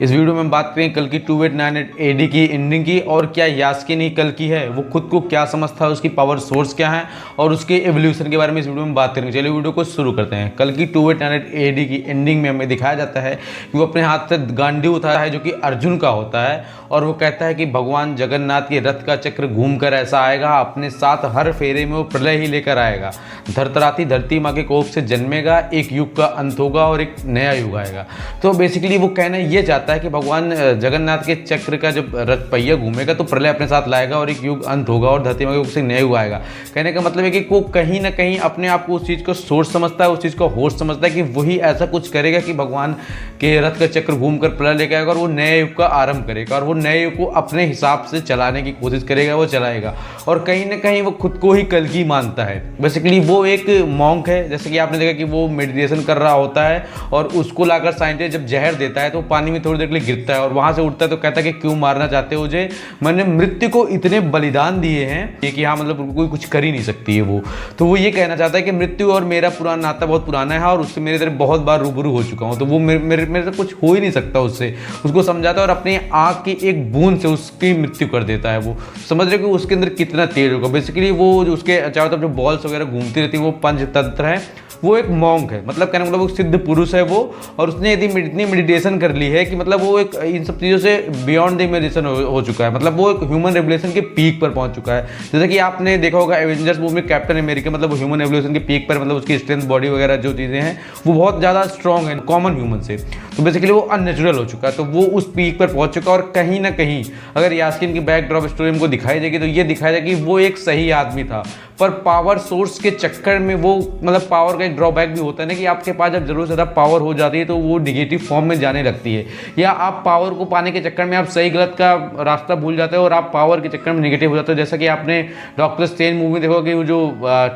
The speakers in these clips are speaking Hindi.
इस वीडियो में हम बात करेंगे कल्कि 2898 एडी की एंडिंग की, और क्या यास्किन ही कल्कि है, वो खुद को क्या समझता है, उसकी पावर सोर्स क्या है और उसके एवोल्यूशन के बारे में इस वीडियो में बात करेंगे। चलिए वीडियो को शुरू करते हैं। कल्कि 2898 एडी की एंडिंग में हमें दिखाया जाता है कि वो अपने हाथ से गांडीव उठाता है जो कि अर्जुन का होता है, और वो कहता है कि भगवान जगन्नाथ के रथ का चक्र घूमकर ऐसा आएगा, अपने साथ हर फेरे में वो प्रलय ही लेकर आएगा, धरतराती धरती माँ के कोख से जन्मेगा, एक युग का अंत होगा और एक नया युग आएगा। तो बेसिकली वो कहना ये चाहता है कि भगवान जगन्नाथ के चक्र का जब रथ पहिया घूमेगा तो प्रलय अपने साथ लाएगा और एक युग अंत होगा और धरती माँ के कोख से नया युग आएगा। कहने का मतलब है कि वो कहीं ना कहीं अपने आप को उस चीज़ को सोर्स समझता है, उस चीज़ को होस्ट समझता है कि वही ऐसा कुछ करेगा कि भगवान के रथ का चक्र घूमकर प्रलय लेकर आएगा और वो नए युग का आरंभ करेगा और वो नए युग को अपने हिसाब से चलाने की कोशिश करेगा, वो चलाएगा। और कहीं ना कहीं वो खुद को ही कल्कि मानता है। बेसिकली वो एक मॉन्क है, जैसे कि आपने देखा कि वो मेडिटेशन कर रहा होता है और उसको लाकर साइंटिस्ट जब जहर देता है तो पानी में थोड़ी देर के लिए गिरता है और वहां से उठता है तो कहता है कि क्यों मारना चाहते हो मुझे, मैंने मृत्यु को इतने बलिदान दिए हैं कि हाँ मतलब कोई कुछ कर ही नहीं सकती है वो। तो वो ये कहना चाहता है कि मृत्यु और मेरा पुराना नाता बहुत पुराना है और उससे मेरे तरफ बहुत बार रूबरू हो चुका हूँ, तो वो मेरे से कुछ हो ही नहीं सकता उससे, उसको समझाता है और अपनी आँख की एक बूंद से उसकी मृत्यु कर देता है। वो समझ रहे कि उसके अंदर कितना तेज होगा। बेसिकली वो उसके चारों तरफ जो बॉल्स वगैरह घूमती रहती है वो पंचतंत्र है, वो एक मॉन्क है, मतलब कहने का मतलब वो सिद्ध पुरुष है वो, और उसने यदि इतनी मेडिटेशन कर ली है कि मतलब वो एक इन सब चीज़ों से बियॉन्ड द मेडिटेशन हो चुका है, मतलब वो एक ह्यूमन रेवोल्यूशन के पीक पर पहुंच चुका है। जैसे कि आपने देखा होगा एवेंजर्स मूवी में कैप्टन अमेरिका, मतलब वो ह्यूमन रेवोल्यूशन के पीक पर, मतलब उसकी स्ट्रेंथ बॉडी वगैरह जो चीज़ें हैं वो बहुत ज़्यादा स्ट्रॉन्ग है कॉमन ह्यूमन से, तो बेसिकली वो अननेचुरल हो चुका है, तो वो उस पीक पर पहुंच चुका है। और कहीं ना कहीं अगर यास्किन की बैकड्रॉप स्टोरी हमको दिखाई देगी तो ये दिखाया जाएगा कि वो एक सही आदमी था, पर पावर सोर्स के चक्कर में वो, मतलब पावर का एक ड्रॉबैक भी होता है ना कि आपके पास जब जरूर ज़्यादा पावर हो जाती है तो वो निगेटिव फॉर्म में जाने लगती है, या आप पावर को पाने के चक्कर में आप सही गलत का रास्ता भूल जाते हो और आप पावर के चक्कर में निगेटिव हो जाते हो। जैसा कि आपने डॉक्टर स्ट्रेंज मूवी में देखो कि वो जो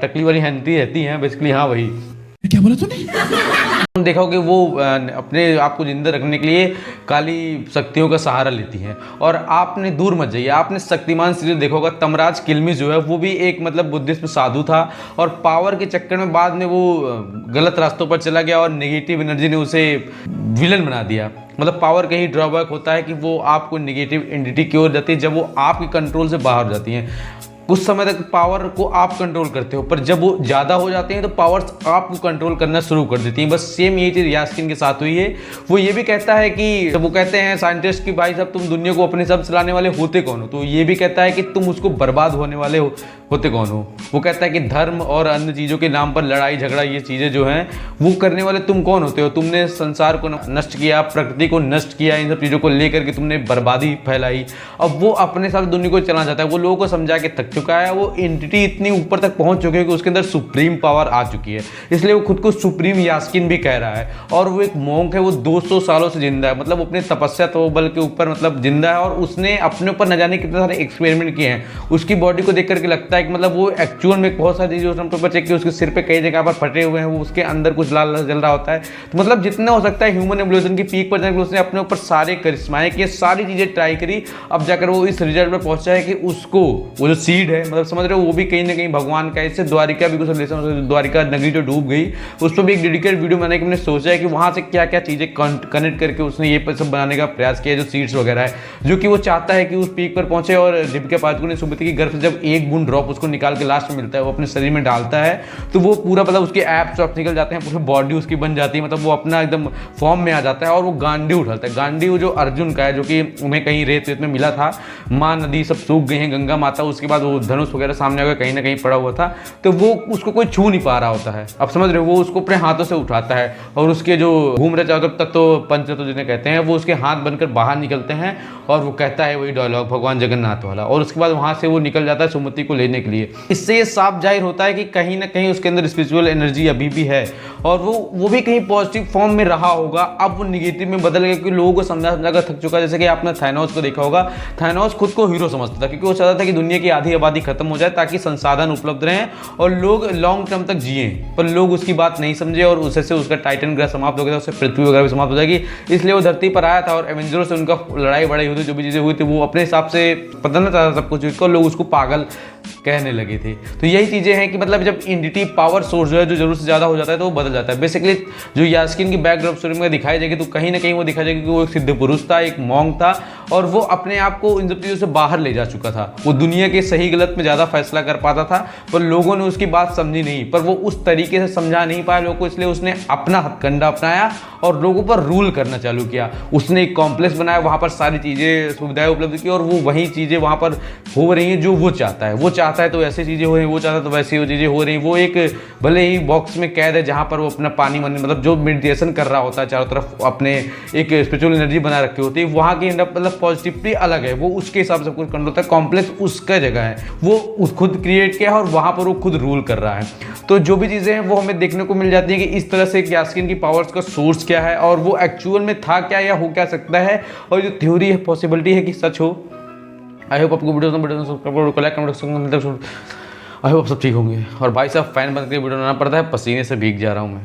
टकली वाली हंती रहती हैं, बेसिकली हाँ वही, क्या बोला तूने, देखो कि वो अपने आप को जिंदा रखने के लिए काली शक्तियों का सहारा लेती हैं। और आपने दूर मत जाइए, आपने शक्तिमान सीरीज देखा होगा, तमराज किलमी जो है वो भी एक मतलब बुद्धिस्ट साधु था और पावर के चक्कर में बाद में वो गलत रास्तों पर चला गया और नेगेटिव एनर्जी ने उसे विलन बना दिया। मतलब पावर का ही ड्रॉबैक होता है कि वो आपको नेगेटिव एंटिटी की ओर जाती है जब वो आपके कंट्रोल से बाहर जाती हैं। कुछ समय तक पावर को आप कंट्रोल करते हो, पर जब वो ज़्यादा हो जाते हैं तो पावर्स आपको कंट्रोल करना शुरू कर देती हैं। बस सेम यही चीज़ यास्किन के साथ हुई है। वो ये भी कहता है कि वो कहते हैं साइंटिस्ट कि भाई साहब तुम दुनिया को अपने सब चलाने वाले होते कौन हो, तो ये भी कहता है कि तुम उसको बर्बाद होने वाले होते कौन हो। वो कहता है कि धर्म और अन्य चीज़ों के नाम पर लड़ाई झगड़ा ये चीज़ें जो हैं वो करने वाले तुम कौन होते हो, तुमने संसार को नष्ट किया, प्रकृति को नष्ट किया, इन सब चीज़ों को लेकर के तुमने बर्बादी फैलाई। अब वो अपने साथ दुनिया को चलाना चाहता है, वो लोगों को समझा के थक चुका है, वो एंटिटी इतनी ऊपर तक पहुंच चुकी है कि उसके अंदर सुप्रीम पावर आ चुकी है, इसलिए वो खुद को सुप्रीम यास्किन भी कह रहा है। और वो एक मॉन्क है, वो 200 सालों से जिंदा है, मतलब अपने तपस्या तपोबल के ऊपर मतलब जिंदा है, और उसने अपने ऊपर न जाने कितने सारे एक्सपेरिमेंट किए हैं। उसकी बॉडी को देख करके लगता है कि मतलब वो एक्चुअल में बहुत सारी चीज़ें उसने ऊपर चेक की, उसके सिर पे कई जगह पर फटे हुए हैं, वो उसके अंदर कुछ लाल लाल जल रहा होता है। तो मतलब जितना हो सकता है ह्यूमन एवोल्यूशन की पीक पर जाकर उसने अपने ऊपर सारे करिश्माएं किए, सारी चीज़ें ट्राई करी, अब जाकर वो इस रिजल्ट पर पहुंचा है कि उसको वो जो सीड है, मतलब समझ रहे हो, वो भी कहीं ना कहीं भगवान का, इससे द्वारिका भी कुछ रिलेशन, द्वारिका नगरी जो डूब गई उस पर भी एक डेडिकेटेड वीडियो बनाने की मैंने सोचा है कि वहाँ से क्या क्या चीज़ें कनेक्ट करके उसने ये सब बनाने का प्रयास किया, जो सीड्स वगैरह है, जो कि वो चाहता है कि उस पीक पर पहुंचे। और दीपिका पादुकोण ने सुमति की गर्भ से जब एक बूंद ड्रॉप उसको निकाल के लास्ट में मिलता है, वो अपने शरीर में डालता है तो वो पूरा मतलब उसके एप्स ऑफ निकल जाते हैं, पूरी बॉडी उसकी बन जाती है, मतलब वो अपना एकदम फॉर्म में आ जाता है और वो गांडीव उठाता है। गांडीव जो अर्जुन का है, जो कि उन्हें कहीं रेत वेत में मिला था, माँ नदी सब सूख गई हैं, गंगा माता, उसके बाद वो धनुष वगैरह सामने आ गया, कहीं ना कहीं पड़ा हुआ था, तो वो उसको कोई छू नहीं पा रहा होता है। अब समझ रहे हो, वो उसको अपने हाथों से उठाता है और उसके जो घूम रहे चारों तक तो पंचतत्व जिन्हें कहते हैं, वो उसके हाथ बनकर बाहर निकलते हैं और वो कहता है वही डायलॉग भगवान जगन्नाथ वाला, और उसके बाद वहां से वो निकल जाता है सुमति को लेने के लिए। इससे ये साफ जाहिर होता है कि कहीं ना कहीं उसके अंदर स्पिरिचुअल एनर्जी अभी भी है और वो भी कहीं पॉजिटिव फॉर्म में रहा होगा। अब वो निगेटिव में बदल गया क्योंकि लोगों को समझा कर थक चुका है। जैसे कि आपने थानोस को देखा होगा, थानोस खुद को हीरो समझता था क्योंकि वो चाहता था कि दुनिया की आधी आबादी खत्म हो जाए ताकि संसाधन उपलब्ध रहें और लोग लॉन्ग टर्म तक जिए, पर लोग उसकी बात नहीं समझे और उससे उसका टाइटन ग्रह समाप्त हो गया था, उससे पृथ्वी वगैरह भी समाप्त हो जाएगी, इसलिए वो धरती पर आया था और एवेंजरों से उनका लड़ाई बड़ाई हुई थी, जो भी चीज़ें हुई थी वो अपने हिसाब से पता ना था सब कुछ, लोग उसको पागल कहने लगे थे। तो यही चीज़ें हैं कि मतलब जब एंटिटी पावर सोर्स जो है जो जरूरत से ज़्यादा हो जाता है तो वो बदल जाता है। बेसिकली जो यास्कीन की बैकड्रॉप स्टोरी में दिखाई जाएगी तो कहीं ना कहीं वो दिखाई जाएगी कि वो एक सिद्ध पुरुष था, एक मॉन्क था, और वो अपने आप को इन सब चीज़ों से बाहर ले जा चुका था। वो दुनिया के सही गलत में ज़्यादा फैसला कर पाता था, पर लोगों ने उसकी बात समझी नहीं, पर वो उस तरीके से समझा नहीं पाया लोगों को, इसलिए उसने अपना हथकंडा अपनाया और लोगों पर रूल करना चालू किया। उसने एक कॉम्प्लेक्स बनाया, वहाँ पर सारी चीज़ें सुविधाएं उपलब्ध की और वो वही चीज़ें वहाँ पर हो रही हैं जो वो चाहता है। वो चाहता है तो ऐसी चीज़ें हो रही हैं, वो चाहता है तो वैसी वो चीज़ें हो रही हैं। वो एक भले ही बॉक्स में कैद है जहाँ पर वो अपना पानी वानी मतलब जो मेडिटेशन कर रहा होता है, चारों तरफ अपने एक स्पिरिचुअल एनर्जी बना रखी होती है, वहाँ की मतलब पॉजिटिविटी अलग है, वो उसके हिसाब से कुछ कंट्रोल होता है। कॉम्प्लेक्स उसका जगह है, वो खुद क्रिएट किया है और वहाँ पर वो खुद रूल कर रहा है। तो जो भी चीज़ें हैं वो हमें देखने को मिल जाती है कि इस तरह से यास्कीन की पावर्स का सोर्स क्या है और वो एक्चुअल में था क्या या हो क्या सकता है, और जो थ्योरी है पॉसिबिलिटी है कि सच हो। आई होप आपको वीडियो आई होप सब ठीक होंगे। और भाई साहब फैन बन के वीडियो बनाना पड़ता है, पसीने से भीग जा रहा हूँ मैं।